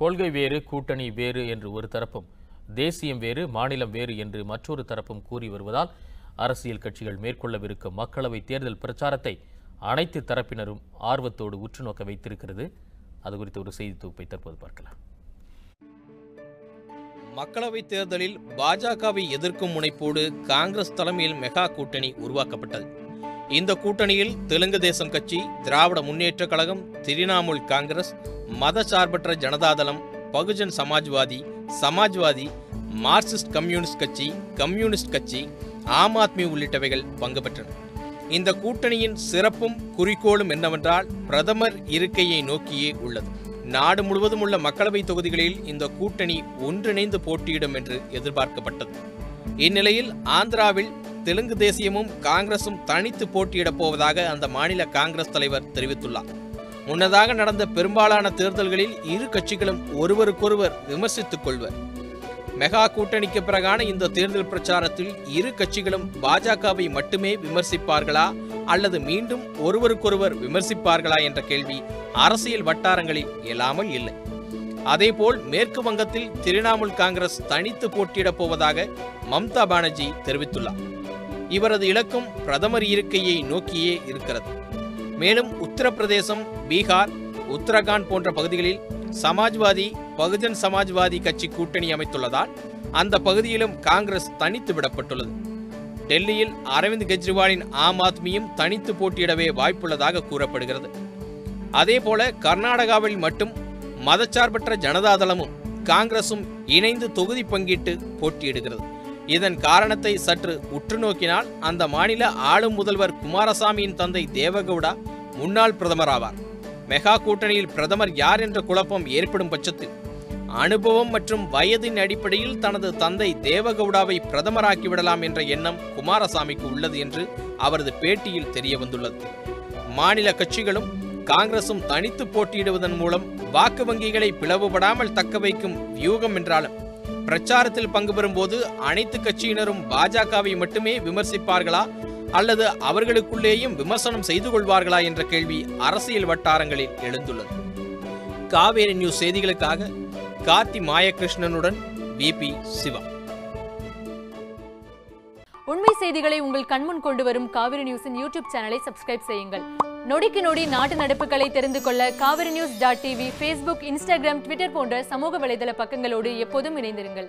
கொள்கை வேறு, கூட்டணி வேறு என்று ஒரு தரப்பும், தேசியம் வேறு, மாநிலம் வேறு என்று மற்றொரு தரப்பும் கூறி வருவதால் அரசியல் கட்சிகள் மேற்கொள்ளவிருக்கும் மக்களவைத் தேர்தல் பிரச்சாரத்தை அனைத்து தரப்பினரும் ஆர்வத்தோடு உற்று நோக்க வைத்திருக்கிறது. அது குறித்த ஒரு செய்தி தொகுப்பை தற்போது பார்க்கலாம். மக்களவைத் தேர்தலில் பாஜகவை எதிர்க்கும் முனைப்போடு காங்கிரஸ் தலைமையில் மெகா கூட்டணி உருவாக்கப்பட்டது. இந்த கூட்டணியில் தெலுங்கு தேசம் கட்சி, திராவிட முன்னேற்ற கழகம், திரிணாமுல் காங்கிரஸ், மதசார்பற்ற ஜனதாதளம், பகுஜன் சமாஜ்வாதி, மார்க்சிஸ்ட் கம்யூனிஸ்ட் கட்சி, ஆம் ஆத்மி உள்ளிட்டவைகள் பங்கு பெற்றன. இந்த கூட்டணியின் சிறப்பும் குறிக்கோளும் என்னவென்றால் பிரதமர் இருக்கையை நோக்கியே உள்ளது. நாடு முழுவதும் உள்ள மக்களவை தொகுதிகளில் இந்த கூட்டணி ஒன்றிணைந்து போட்டியிடும் என்று எதிர்பார்க்கப்பட்டது. இந்நிலையில் ஆந்திராவில் தெலுங்கு தேசியமும் காங்கிரசும் தனித்து போட்டியிடப் போவதாக அந்த மாநில காங்கிரஸ் தலைவர் தெரிவித்துள்ளார். முன்னதாக நடந்த பெரும்பாலான தேர்தல்களில் இரு கட்சிகளும் ஒருவருக்கொருவர் விமர்சித்துக் கொள்வர். மெகா கூட்டணிக்கு பிறகான இந்த தேர்தல் பிரச்சாரத்தில் இரு கட்சிகளும் பாஜகவை மட்டுமே விமர்சிப்பார்களா அல்லது மீண்டும் ஒருவருக்கொருவர் விமர்சிப்பார்களா என்ற கேள்வி அரசியல் வட்டாரங்களில் இயலாமல் இல்லை. அதேபோல் மேற்கு வங்கத்தில் திரிணாமுல் காங்கிரஸ் தனித்து போட்டியிடப் போவதாக மம்தா பானர்ஜி தெரிவித்துள்ளார். இவரது இலக்கும் பிரதமர் இருக்கையை நோக்கியே இருக்கிறது. மேலும் உத்தரப்பிரதேசம், பீகார், உத்தரகாண்ட் போன்ற பகுதிகளில் சமாஜ்வாதி, பகுஜன் சமாஜ்வாதி கட்சி கூட்டணி அமைத்துள்ளதால் அந்த பகுதியிலும் காங்கிரஸ் தனித்து விடப்பட்டுள்ளது. டெல்லியில் அரவிந்த் கெஜ்ரிவாலின் ஆம் ஆத்மியும் தனித்து போட்டியிடவே வாய்ப்புள்ளதாக கூறப்படுகிறது. அதேபோல கர்நாடகாவில் மட்டும் மதச்சார்பற்ற ஜனதாதளமும் காங்கிரசும் இணைந்து தொகுதி பங்கீட்டு போட்டியிடுகிறது. இதன் காரணத்தை சற்று உற்று நோக்கினால் அந்த மாநில ஆளும் முதல்வர் குமாரசாமியின் தந்தை தேவகவுடா முன்னாள் பிரதமர் ஆவார். மெகா கூட்டணியில் பிரதமர் யார் என்ற குழப்பம் ஏற்படும் பட்சத்தில் அனுபவம் மற்றும் வயதின் அடிப்படையில் தனது தந்தை தேவகவுடாவை பிரதமராக்கிவிடலாம் என்ற எண்ணம் குமாரசாமிக்கு உள்ளது என்று அவரது பேட்டியில் தெரிய வந்துள்ளது. மாநில கட்சிகளும் காங்கிரசும் தனித்து போட்டியிடுவதன் மூலம் வாக்கு வங்கிகளை பிளவுபடாமல் தக்க வைக்கும் வியூகம் என்றாலும் பிரச்சாரத்தில் பங்கு பெறும்போது அனைத்து கட்சியினரும் பாஜகவை மட்டுமே விமர்சிப்பார்களா அல்லது அவர்களுக்குள்ளேயும் விமர்சனம் செய்து கொள்வார்களா என்ற கேள்வி அரசியல் வட்டாரங்களில் எழுந்துள்ளது. காவேரி நியூஸ் செய்திகளுக்காக கார்த்தி மாயகிருஷ்ணனுடன் விபி சிவா. உண்மை செய்திகளை உங்கள் கண்முன் கொண்டு வரும் காவிரி நியூஸின் யூடியூப் சேனலை சப்ஸ்கிரைப் செய்யுங்கள். நொடிக்கு நொடி நாட்டு நடப்புகளை தெரிந்து கொள்ள kaverinews.tv, Facebook, Instagram, Twitter போன்ற சமூக வலைதள பக்கங்களோடு எப்போதும் இணைந்திருங்கள்.